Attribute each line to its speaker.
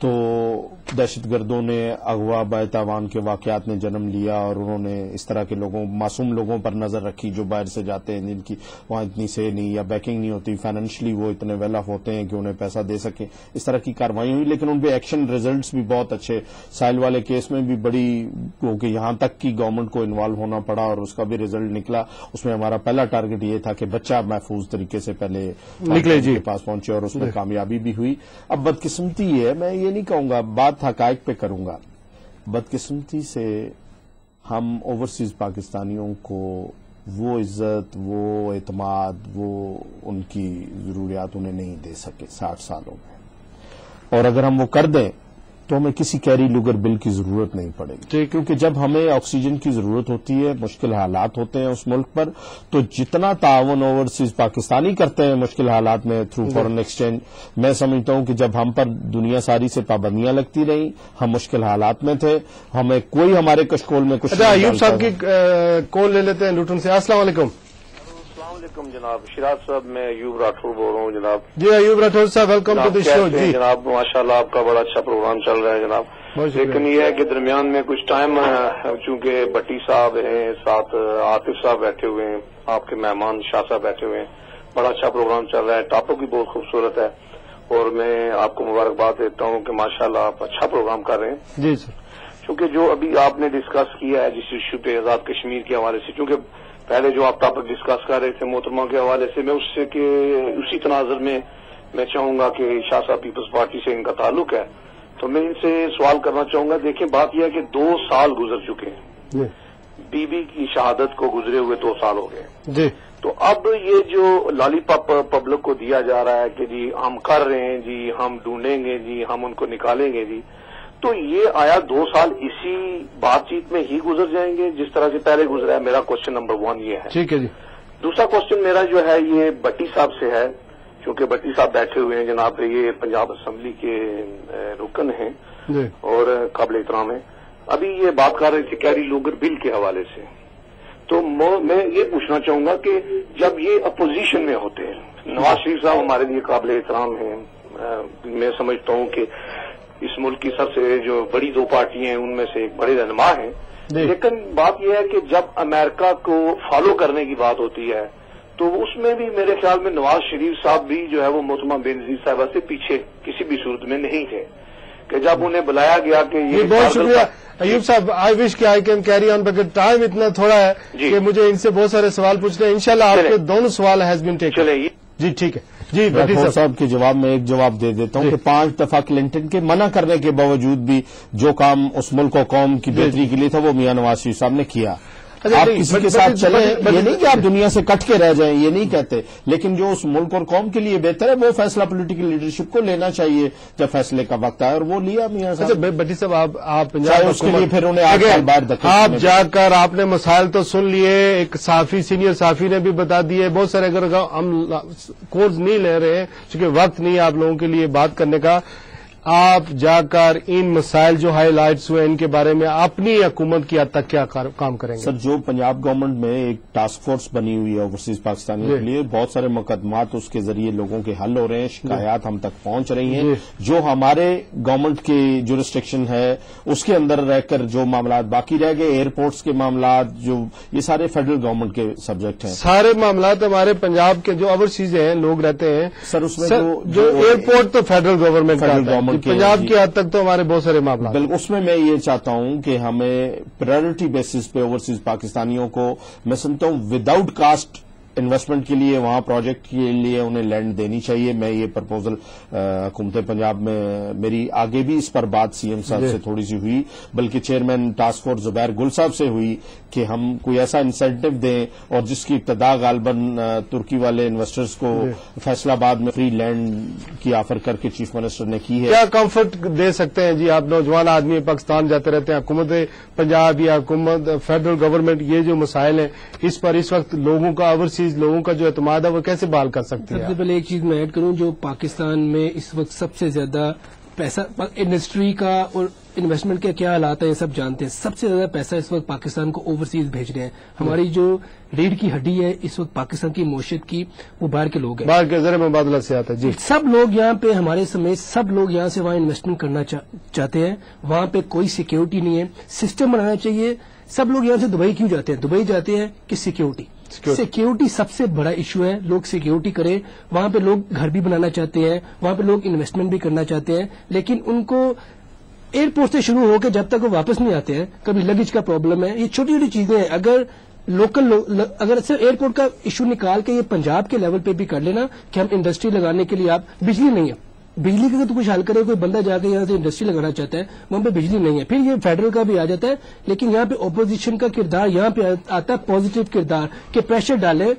Speaker 1: تو دہشت گردوں نے اغوا بیتاوان کے واقعات نے جنم لیا اور انہوں نے اس طرح کے لوگوں معصوم لوگوں پر نظر رکھی جو باہر سے جاتے ہیں، جن کی وہاں اتنی سے نہیں یا بیکنگ نہیں ہوتی، فائنینشلی وہ اتنے ویل آف ہوتے ہیں کہ انہیں پیسہ دے سکیں، اس طرح کی کارروائی ہوئی، لیکن ان پہ ایکشن ریزلٹس بھی بہت اچھے. ساحل والے کیس میں بھی بڑی کیونکہ یہاں تک کی گورنمنٹ کو انوالو ہونا پڑا اور اس کا بھی ریزلٹ نکلا. اس میں ہمارا پہلا ٹارگٹ یہ تھا کہ بچہ محفوظ طریقے سے پہلے نکلے کے پاس پہنچے اور اس میں کامیابی بھی ہوئی. اب بدقسمتی ہے، میں یہ نہیں کہوں گا، بات حقائق پہ کروں گا، بدقسمتی سے ہم اوورسیز پاکستانیوں کو وہ عزت، وہ اعتماد، وہ ان کی ضروریات انہیں نہیں دے سکے 60 سالوں میں. اور اگر ہم وہ کر دیں تو ہمیں کسی کیری لوگر بل کی ضرورت نہیں پڑے گی، کیونکہ جب ہمیں آکسیجن کی ضرورت ہوتی ہے، مشکل حالات ہوتے ہیں اس ملک پر، تو جتنا تعاون اوورسیز پاکستانی کرتے ہیں مشکل حالات میں تھرو فورن ایکسچینج، میں سمجھتا ہوں کہ جب ہم پر دنیا ساری سے پابندیاں لگتی رہیں، ہم مشکل حالات میں تھے، ہمیں کوئی ہمارے کشکول میں کچھ.
Speaker 2: اچھا، ایوب صاحب کی کال لے لیتے ہیں لوٹن سے. السلام علیکم.
Speaker 3: السلام علیکم جناب شراز صاحب، میں ایوب راٹھور بول رہا ہوں جناب.
Speaker 2: جی ایوب راٹھور صاحب، ویلکم ٹو دی شو. جی
Speaker 3: جناب، ماشاءاللہ آپ کا بڑا اچھا پروگرام چل رہا ہے جناب. لیکن یہ ہے کہ درمیان میں کچھ ٹائم، چونکہ بٹی صاحب ہیں، ساتھ عاطف صاحب بیٹھے ہوئے ہیں، آپ کے مہمان شاہ صاحب بیٹھے ہوئے ہیں، بڑا اچھا پروگرام چل رہا ہے، ٹاپک بھی بہت خوبصورت ہے اور میں آپ کو مبارکباد دیتا ہوں کہ ماشاءاللہ آپ اچھا پروگرام کر رہے ہیں.
Speaker 2: جی سر.
Speaker 3: چونکہ جو ابھی آپ نے ڈسکس کیا ہے جس ایشو پہ آزاد کشمیر کے حوالے سے، چونکہ پہلے جو آپ ٹاپک ڈسکس کر رہے تھے محترمہ کے حوالے سے، میں اس سے کہ اسی تناظر میں چاہوں گا کہ شاہ صاحب پیپلز پارٹی سے ان کا تعلق ہے تو میں ان سے سوال کرنا چاہوں گا. دیکھیں بات یہ ہے کہ 2 سال گزر چکے ہیں، بی بی کی شہادت کو گزرے ہوئے 2 سال ہو گئے
Speaker 2: جی.
Speaker 3: تو اب یہ جو لالی پاپ پبلک کو دیا جا رہا ہے کہ جی ہم کر رہے ہیں، جی ہم ڈھونڈیں گے، جی ہم ان کو نکالیں گے، جی تو یہ آیا 2 سال اسی بات چیت میں ہی گزر جائیں گے جس طرح سے پہلے گزرا ہے؟ میرا کوشچن نمبر 1 یہ ہے.
Speaker 2: ٹھیک ہے جی.
Speaker 3: دوسرا کوشچن میرا جو ہے یہ بٹی صاحب سے ہے، چونکہ بٹی صاحب بیٹھے ہوئے ہیں جناب، یہ پنجاب اسمبلی کے رکن ہیں اور قابل احترام ہیں. ابھی یہ بات کر رہے تھے کیری لوگر بل کے حوالے سے، تو میں یہ پوچھنا چاہوں گا کہ جب یہ اپوزیشن میں ہوتے ہیں، نواز شریف صاحب ہمارے لیے قابل احترام ہیں، میں سمجھتا ہوں کہ اس ملک کی سب سے جو بڑی 2 پارٹیاں ہیں ان میں سے ایک بڑے رہنما ہیں، لیکن بات یہ ہے کہ جب امریکہ کو فالو کرنے کی بات ہوتی ہے تو اس میں بھی میرے خیال میں نواز شریف صاحب بھی جو ہے وہ محترمہ بینظیر صاحبہ سے پیچھے کسی بھی صورت میں نہیں تھے کہ جب انہیں بلایا گیا کہ یہ.
Speaker 2: بہت شکریہ ایوب صاحب. آئی وش کہ I can carry on, but time اتنا تھوڑا ہے کہ مجھے ان سے بہت سارے سوال پوچھنے ہیں. انشاءاللہ آپ کے دونوں سوال ہیز بین ٹیکن.
Speaker 3: چلے
Speaker 2: جی ٹھیک ہے. جی
Speaker 1: راٹھور صاحب کے جواب میں ایک جواب دے دیتا ہوں کہ 5 دفعہ کلنٹن کے منع کرنے کے باوجود بھی جو کام اس ملک و قوم کی بہتری کے لیے تھا وہ میاں نواز شریف صاحب نے کیا. آپ کسی کے ساتھ چلیں، یہ نہیں کہ آپ دنیا سے کٹ کے رہ جائیں، یہ نہیں کہتے، لیکن جو اس ملک اور قوم کے لیے بہتر ہے وہ فیصلہ پولیٹیکل لیڈرشپ کو لینا چاہیے جب فیصلے کا وقت آئے، اور وہ لیا میاں صاحب.
Speaker 2: بٹی صاحب آپ پنجاب
Speaker 1: اس کے لیے پھر انہیں 8 سال بعد
Speaker 2: آپ جا کر آپ نے مسائل تو سن لیے، ایک صحافی سینئر صحافی نے بھی بتا دیے بہت سارے، اگر ہم کورس نہیں لے رہے ہیں چونکہ وقت نہیں آپ لوگوں کے لیے بات کرنے کا، آپ جا کر ان مسائل جو ہائی لائٹس ہوئے ان کے بارے میں اپنی حکومت کی حد تک کیا کام کریں گے؟
Speaker 1: سر، جو پنجاب گورنمنٹ میں ایک ٹاسک فورس بنی ہوئی ہے اوورسیز پاکستانیوں کے لیے، بہت سارے مقدمات اس کے ذریعے لوگوں کے حل ہو رہے ہیں، شکایات ہم تک پہنچ رہی ہیں، جو ہمارے گورنمنٹ کی جورسڈکشن ہے اس کے اندر رہ کر جو معاملات باقی رہ گئے، ایئرپورٹس کے معاملات، جو یہ سارے فیڈرل گورنمنٹ کے سبجیکٹ ہیں.
Speaker 2: سارے معاملات ہمارے پنجاب کے جو اوورسیز ہیں لوگ رہتے ہیں
Speaker 1: سر، اس میں
Speaker 2: جو ایئرپورٹ تو فیڈرل گورنمنٹ پنجاب کی حد تک تو ہمارے بہت سارے معاملات.
Speaker 1: بالکل، اس میں یہ چاہتا ہوں کہ ہمیں پرائرٹی بیسس پہ اوورسیز پاکستانیوں کو، میں سمجھتا ہوں وداؤٹ کاسٹ انویسٹمنٹ کے لیے، وہاں پروجیکٹ کے لیے انہیں لینڈ دینی چاہیے. میں یہ پرپوزل حکومت پنجاب میں میری آگے بھی اس پر بات سی ایم صاحب سے تھوڑی سی ہوئی، بلکہ چیئرمین ٹاسک فورس زبیر گل صاحب سے ہوئی کہ ہم کوئی ایسا انسینٹو دیں، اور جس کی ابتدا غالباً ترکی والے انویسٹرز کو فیصل آباد میں فری لینڈ کی آفر کر کے چیف منسٹر نے کی ہے.
Speaker 2: کیا کمفرٹ دے سکتے ہیں جی آپ نوجوان آدمی پاکستان جاتے رہتے ہیں، حکومت پنجاب یا حکومت فیڈرل گورنمنٹ یہ جو مسائل ہیں اس پر اس وقت لوگوں کا لوگوں کا جو اعتماد ہے وہ کیسے بحال کر سکتی ہے؟
Speaker 4: سب سے پہلے ایک چیز میں ایڈ کروں، جو پاکستان میں اس وقت سب سے زیادہ پیسہ انڈسٹری کا اور انویسٹمنٹ کے کیا حالات ہیں یہ سب جانتے ہیں. سب سے زیادہ پیسہ اس وقت پاکستان کو اوورسیز بھیج رہے ہیں. ہماری جو ریڑھ کی ہڈی ہے اس وقت پاکستان کی معیشت کی وہ باہر کے لوگ ہیں,
Speaker 2: باہر کے ذریعے مبادلہ سے آتا ہے. جی
Speaker 4: سب لوگ یہاں پہ ہمارے سمیت سب لوگ یہاں سے وہاں انویسٹمنٹ کرنا چاہتے ہیں. وہاں پہ کوئی سیکیورٹی نہیں ہے. سسٹم بنانا چاہیے. سب لوگ یہاں سے دبئی کیوں جاتے ہیں؟ دبئی جاتے ہیں کہ سیکیورٹی سب سے بڑا ایشو ہے. لوگ سیکیورٹی کریں. وہاں پہ لوگ گھر بھی بنانا چاہتے ہیں, وہاں پہ لوگ انویسٹمنٹ بھی کرنا چاہتے ہیں, لیکن ان کو ایئرپورٹ سے شروع ہو کے جب تک وہ واپس نہیں آتے ہیں, کبھی لگیج کا پرابلم ہے. یہ چھوٹی چھوٹی چیزیں ہیں. اگر صرف ایئرپورٹ کا ایشو نکال کے یہ پنجاب کے لیول پہ بھی کر لینا کہ ہم انڈسٹری لگانے کے لیے, آپ بجلی نہیں ہے, بجلی کا تو کچھ حل کرے. کوئی بندہ جا کے یہاں سے انڈسٹری لگانا چاہتا ہے, وہاں پہ بجلی نہیں ہے. پھر یہ فیڈرل کا بھی آ جاتا ہے, لیکن یہاں پہ اپوزیشن کا کردار یہاں پہ آتا ہے پازیٹو کردار کہ پریشر ڈالے.